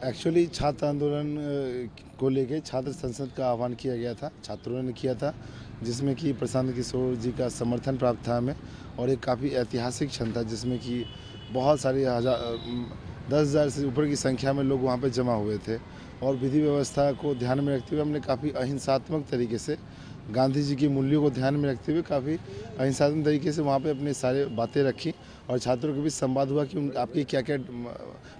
Actually छात्र आंदोलन को लेके छात्र संसद का आह्वान किया गया था, छात्रों ने किया था, जिसमें कि प्रशांत किशोर जी का समर्थन प्राप्त था हमें। और एक काफ़ी ऐतिहासिक क्षण था जिसमें कि बहुत सारे 10,000 से ऊपर की संख्या में लोग वहाँ पे जमा हुए थे। और विधि व्यवस्था को ध्यान में रखते हुए हमने काफ़ी अहिंसात्मक तरीके से गांधी जी के मूल्यों को ध्यान में रखते हुए काफ़ी अहिंसात्मक तरीके से वहाँ पे अपने सारे बातें रखी। और छात्रों के बीच संवाद हुआ कि आपकी क्या क्या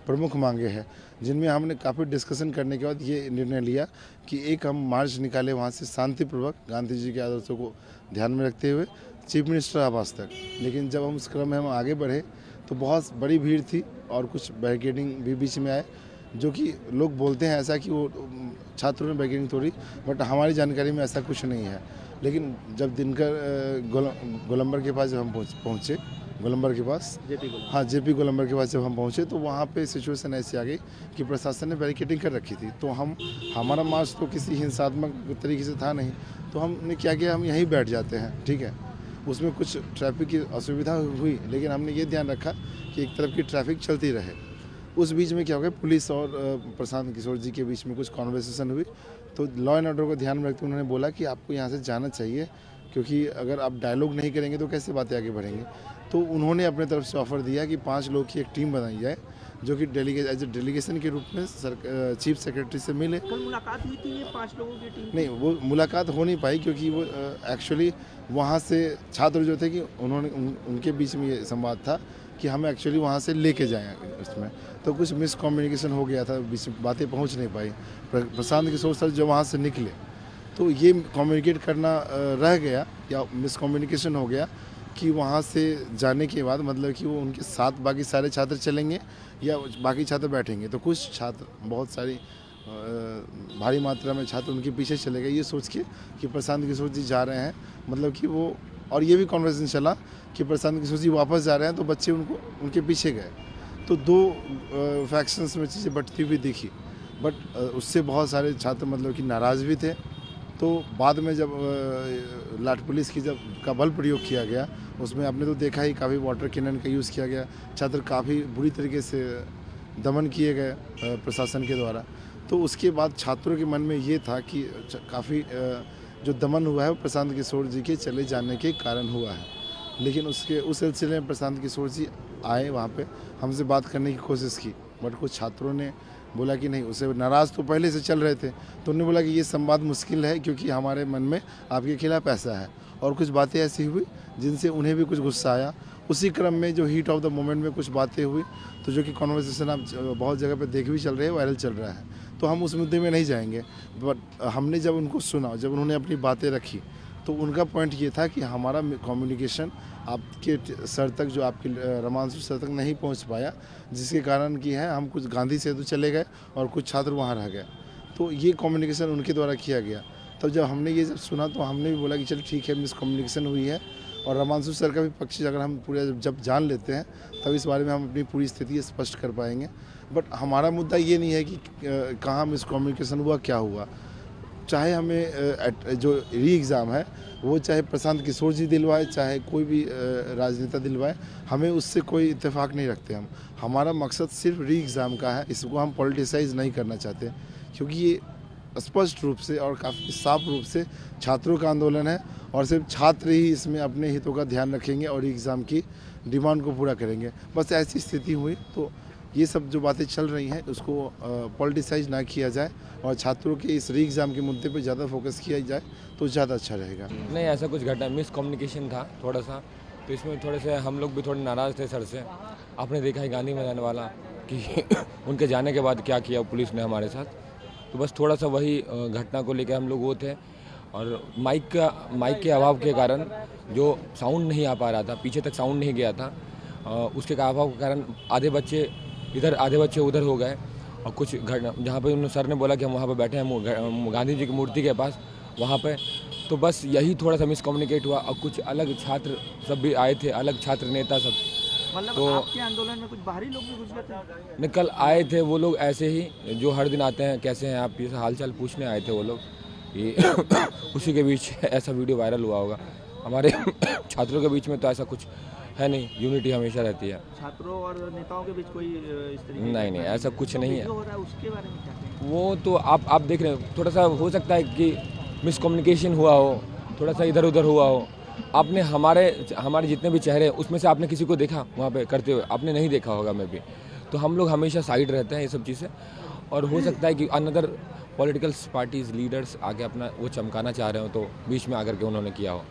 प्रमुख मांगे हैं, जिनमें हमने काफ़ी डिस्कशन करने के बाद ये निर्णय लिया कि एक हम मार्च निकाले वहाँ से शांतिपूर्वक गांधी जी के आदर्शों को ध्यान में रखते हुए चीफ मिनिस्टर आवास तक। लेकिन जब हम उस क्रम में हम आगे बढ़े तो बहुत बड़ी भीड़ थी और कुछ बैरिकेडिंग भी बीच में आए, जो कि लोग बोलते हैं ऐसा कि वो छात्रों ने बैरिकेडिंग तोड़ी, बट हमारी जानकारी में ऐसा कुछ नहीं है। लेकिन जब दिनकर गोलंबर के पास जब हम पहुँचे गोलंबर के पास जेपी गोलंबर के पास जब हम पहुँचे तो वहाँ पे सिचुएशन ऐसी आ गई कि प्रशासन ने बैरिकेडिंग कर रखी थी। तो हमारा मार्च तो किसी हिंसात्मक तरीके से था नहीं, तो हमने क्या किया, हम यहीं बैठ जाते हैं, ठीक है। उसमें कुछ ट्रैफिक की असुविधा हुई, लेकिन हमने ये ध्यान रखा कि एक तरफ की ट्रैफिक चलती रहे। उस बीच में क्या हो गया, पुलिस और प्रशांत किशोर जी के बीच में कुछ कॉन्वर्सेशन हुई। तो लॉ एंड ऑर्डर को ध्यान में रखते उन्होंने बोला कि आपको यहाँ से जाना चाहिए, क्योंकि अगर आप डायलॉग नहीं करेंगे तो कैसे बातें आगे बढ़ेंगे। तो उन्होंने अपने तरफ से ऑफर दिया कि 5 लोग की एक टीम बनाई जाए, जो कि एज ए डेलीगेशन के रूप में चीफ सेक्रेटरी से मिले। कल मुलाकात हुई थी ये 5 लोगों की टीम? नहीं, वो मुलाकात हो नहीं पाई, क्योंकि वो एक्चुअली वहाँ से छात्र जो थे कि उनके बीच में ये संवाद था कि हमें एक्चुअली वहाँ से लेके जाएँ उसमें। तो कुछ मिसकम्युनिकेशन हो गया था, बीच में बातें पहुँच नहीं पाई। प्रशांत किशोर सर जो वहाँ से निकले तो ये कम्युनिकेट करना रह गया या मिसकम्युनिकेशन हो गया कि वहाँ से जाने के बाद मतलब कि वो उनके साथ बाकी सारे छात्र चलेंगे या बाकी छात्र बैठेंगे। तो कुछ छात्र, बहुत सारी भारी मात्रा में छात्र उनके पीछे चले गए, ये सोच के कि प्रशांत किशोर जी जा रहे हैं, मतलब कि वो। और ये भी कॉन्वर्सेशन चला कि प्रशांत किशोर जी वापस जा रहे हैं, तो बच्चे उनके पीछे गए। तो 2 फैक्शंस में चीज़ें बटती हुई दिखी, बट उससे बहुत सारे छात्र मतलब कि नाराज़ भी थे। तो बाद में जब लाठ पुलिस की का बल प्रयोग किया गया, उसमें आपने तो देखा ही, काफ़ी वाटर कैनन का यूज़ किया गया, छात्र काफ़ी बुरी तरीके से दमन किए गए प्रशासन के द्वारा। तो उसके बाद छात्रों के मन में ये था कि काफ़ी जो दमन हुआ है वो प्रशांत किशोर जी के चले जाने के कारण हुआ है। लेकिन उस सिलसिले में प्रशांत किशोर जी आए, वहाँ पे हमसे बात करने की कोशिश की, बट कुछ छात्रों ने बोला कि नहीं, उसे नाराज़ तो पहले से चल रहे थे। तो उन्होंने बोला कि ये संवाद मुश्किल है, क्योंकि हमारे मन में आपके खिलाफ ऐसा है। और कुछ बातें ऐसी हुई जिनसे उन्हें भी कुछ गुस्सा आया। उसी क्रम में जो हीट ऑफ द मोमेंट में कुछ बातें हुई, तो जो कि कॉन्वर्सेशन आप बहुत जगह पे देख भी चल रहे हैं, वायरल चल रहा है, तो हम उस मुद्दे में नहीं जाएंगे। बट हमने जब उनको सुना, जब उन्होंने अपनी बातें रखी, तो उनका पॉइंट ये था कि हमारा कम्युनिकेशन आपके सर तक, जो आपके रमांशु सर तक नहीं पहुंच पाया, जिसके कारण कि है हम कुछ गांधी सेतु चले गए और कुछ छात्र वहां रह गए। तो ये कम्युनिकेशन उनके द्वारा किया गया। तब जब हमने ये जब सुना तो हमने भी बोला कि चल ठीक है, मिसकम्युनिकेशन हुई है। और रमांशु सर का भी पक्ष अगर हम पूरा जब जान लेते हैं, तब इस बारे में हम अपनी पूरी स्थिति स्पष्ट कर पाएंगे। बट हमारा मुद्दा ये नहीं है कि कहाँ मिसकम्युनिकेशन हुआ, क्या हुआ। चाहे हमें जो री एग्ज़ाम है वो चाहे प्रशांत किशोर जी दिलवाए, चाहे कोई भी राजनेता दिलवाए, हमें उससे कोई इत्तेफाक नहीं रखते हम। हमारा मकसद सिर्फ री एग्ज़ाम का है, इसको हम पॉलिटिसाइज नहीं करना चाहते, क्योंकि ये स्पष्ट रूप से और काफ़ी साफ रूप से छात्रों का आंदोलन है, और सिर्फ छात्र ही इसमें अपने हितों का ध्यान रखेंगे और एग्ज़ाम की डिमांड को पूरा करेंगे। बस ऐसी स्थिति हुई, तो ये सब जो बातें चल रही हैं उसको पॉलिटिसाइज ना किया जाए और छात्रों के इस री एग्ज़ाम के मुद्दे पर ज़्यादा फोकस किया जाए तो ज़्यादा अच्छा रहेगा। नहीं, ऐसा कुछ घटना मिसकम्युनिकेशन था थोड़ा सा, तो इसमें थोड़े से हम लोग भी थोड़े नाराज़ थे सर से। आपने देखा है गांधी मैदान वाला कि उनके जाने के बाद क्या किया पुलिस ने हमारे साथ, तो बस थोड़ा सा वही घटना को लेकर हम लोग वो थे। और माइक के अभाव के कारण जो साउंड नहीं आ पा रहा था, पीछे तक साउंड नहीं गया था, उसके अभाव के कारण आधे बच्चे इधर आधे बच्चे उधर हो गए। और कुछ घटना जहाँ पे उन्होंने सर ने बोला कि हम वहाँ पे बैठे हैं गांधी जी की मूर्ति के पास, वहाँ पे, तो बस यही थोड़ा सा मिसकम्युनिकेट हुआ। और कुछ अलग छात्र सब भी आए थे, अलग छात्र नेता सब। मतलब तो आपके आंदोलन में कुछ बाहरी लोग भी घुस गए थे? निकल आए थे वो लोग ऐसे ही, जो हर दिन आते हैं, कैसे हैं आप, ये हालचाल पूछने आए थे वो लोग। ये उसी के बीच ऐसा वीडियो वायरल हुआ होगा। हमारे छात्रों के बीच में तो ऐसा कुछ है नहीं, यूनिटी हमेशा रहती है। छात्रों और नेताओं के बीच कोई इस तरीके नहीं, ऐसा कुछ नहीं है। जो हो रहा है उसके बारे में क्या कहेंगे? वो तो आप देख रहे हो, थोड़ा सा हो सकता है कि मिसकम्युनिकेशन हुआ हो, थोड़ा सा इधर उधर हुआ हो। आपने हमारे जितने भी चेहरे उसमें से आपने किसी को देखा वहाँ पे करते हुए? आपने नहीं देखा होगा मैं भी। तो हम लोग हमेशा साइड रहते हैं ये सब चीज़ें, और हो सकता है कि अनदर पॉलिटिकल पार्टीज लीडर्स आगे अपना वो चमकाना चाह रहे हो, तो बीच में आकर के उन्होंने किया हो।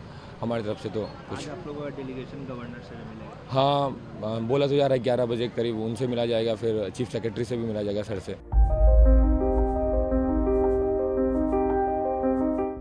हमारी तरफ से तो कुछ आज आप लोगों का डेलीगेशन गवर्नर से मिलेगा? हाँ, बोला तो जा रहा है 11 बजे के करीब उनसे मिला जाएगा, फिर चीफ सेक्रेटरी से भी मिला जाएगा सर से।